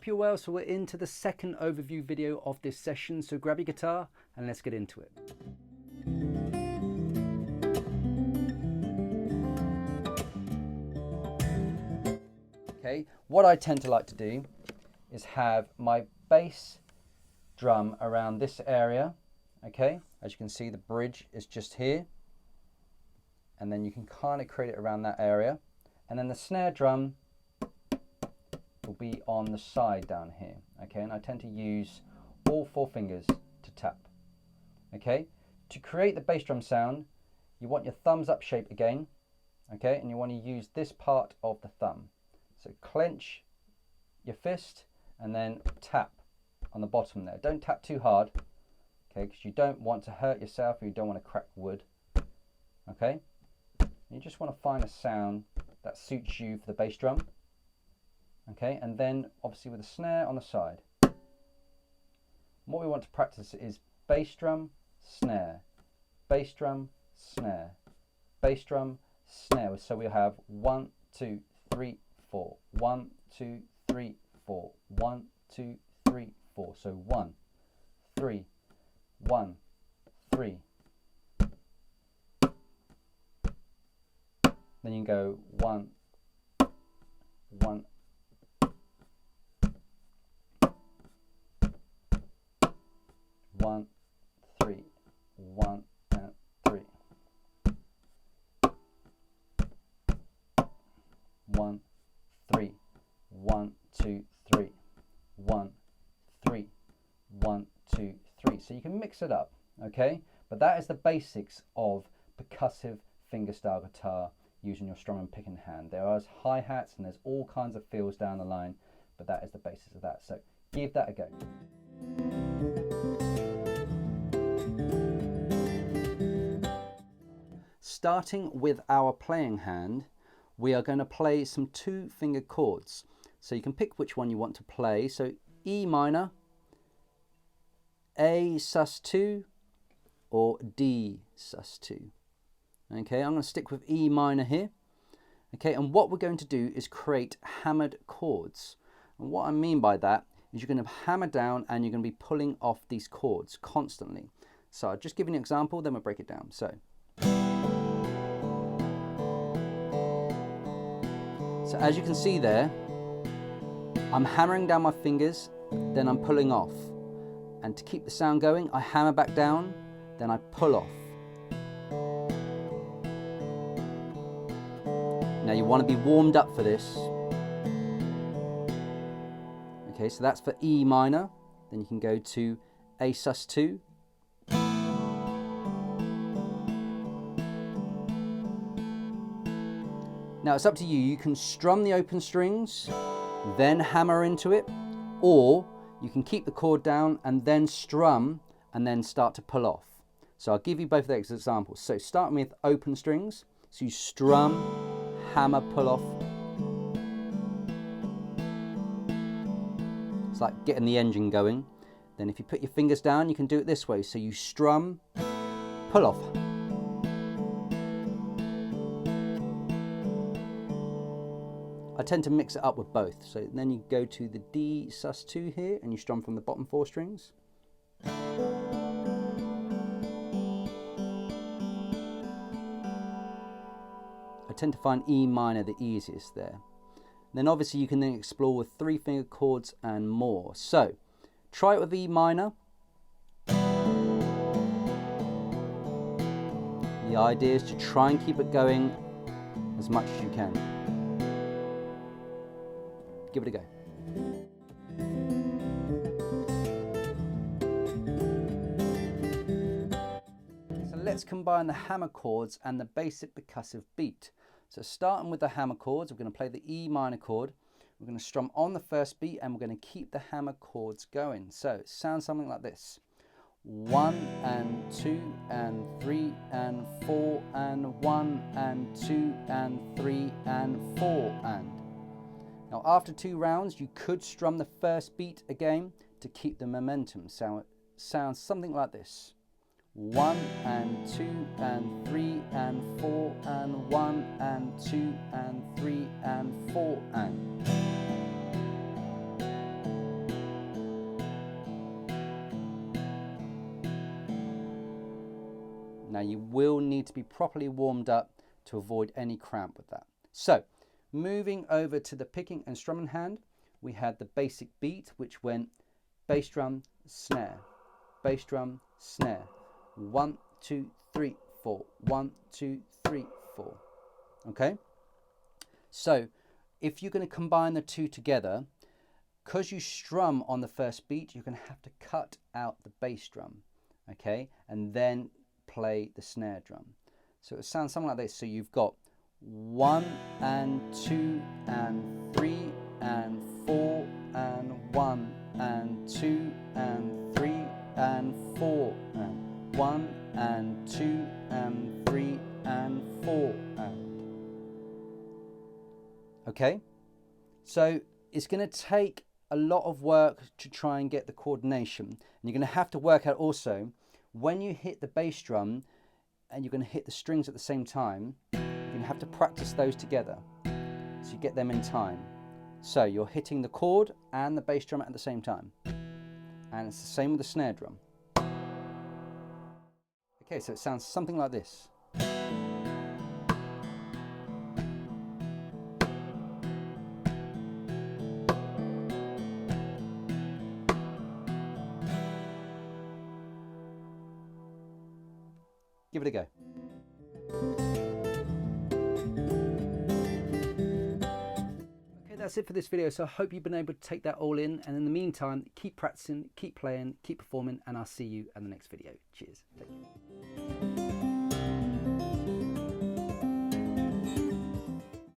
you're well. So we're into the second overview video of this session. So grab your guitar and let's get into it. Okay, what I tend to like to do is have my bass drum around this area. Okay, as you can see, the bridge is just here. And then you can kind of create it around that area. And then the snare drum will be on the side down here. Okay, and I tend to use all 4 fingers to tap. Okay, to create the bass drum sound, you want your thumbs up shape again. Okay, and you want to use this part of the thumb. So clench your fist and then tap on the bottom there. Don't tap too hard, okay, because you don't want to hurt yourself or you don't want to crack wood. Okay, you just want to find a sound that suits you for the bass drum. Okay, and then obviously with a snare on the side. What we want to practice is bass drum, snare, bass drum, snare, bass drum, snare. So we have 1, 2, 3, 4, 1, 2, 3, 4, 1, 2, 3, 4. So 1, 3, 1, 3. Then you can go 1, 1, 1, 3, 1, and 3. 1, 3, 1, 2, 3, 1, 3, 1, 2, 3. So you can mix it up, okay? But that is the basics of percussive fingerstyle guitar using your strum and pick in hand. There are hi-hats and there's all kinds of fills down the line, but that is the basis of that. So give that a go. Starting with our playing hand, we are going to play some 2-finger chords. So you can pick which one you want to play. So E minor, A sus2, or D sus2. Okay, I'm going to stick with E minor here. Okay, and what we're going to do is create hammered chords. And what I mean by that is you're going to hammer down and you're going to be pulling off these chords constantly. So I'll just give you an example, then we'll break it down. So as you can see there, I'm hammering down my fingers, then I'm pulling off. And to keep the sound going, I hammer back down, then I pull off. Now you want to be warmed up for this. Okay, so that's for E minor. Then you can go to A sus2. Now it's up to you. You can strum the open strings, then hammer into it, or you can keep the chord down and then strum and then start to pull off. So I'll give you both of those examples. So starting with open strings, so you strum, hammer, pull off. It's like getting the engine going. Then if you put your fingers down, you can do it this way. So you strum, pull off. I tend to mix it up with both. So then you go to the D sus2 here and you strum from the bottom 4 strings. I tend to find E minor the easiest there. Then obviously you can then explore with 3-finger chords and more. So try it with E minor. The idea is to try and keep it going as much as you can. Give it a go. So let's combine the hammer chords and the basic percussive beat. So starting with the hammer chords, we're going to play the E minor chord. We're going to strum on the first beat and we're going to keep the hammer chords going. So it sounds something like this. 1 and 2 and 3 and 4 and 1 and 2 and 3 and 4 and. Now after 2 rounds you could strum the first beat again to keep the momentum. So it sounds something like this. 1 and 2 and 3 and 4 and 1 and 2 and 3 and 4 and. Now you will need to be properly warmed up to avoid any cramp with that. So moving over to the picking and strumming hand, we had the basic beat, which went bass drum, snare, bass drum, snare. 1, 2, 3, 4. 1, 2, 3, 4. Okay? So if you're going to combine the two together, because you strum on the first beat, you're going to have to cut out the bass drum, okay? And then play the snare drum. So it sounds something like this. So you've got 1 and 2 and 3 and 4 and 1 and 2 and 3 and 4 and 1 and 2 and 3 and 4 and. Okay? So it's going to take a lot of work to try and get the coordination. And you're going to have to work out also, when you hit the bass drum and you're going to hit the strings at the same time, you're going to have to practice those together so you get them in time. So you're hitting the chord and the bass drum at the same time. And it's the same with the snare drum. Okay, so it sounds something like this. Give it a go. Okay, that's it for this video. So I hope you've been able to take that all in. And in the meantime, keep practicing, keep playing, keep performing, and I'll see you in the next video. Cheers. Take care.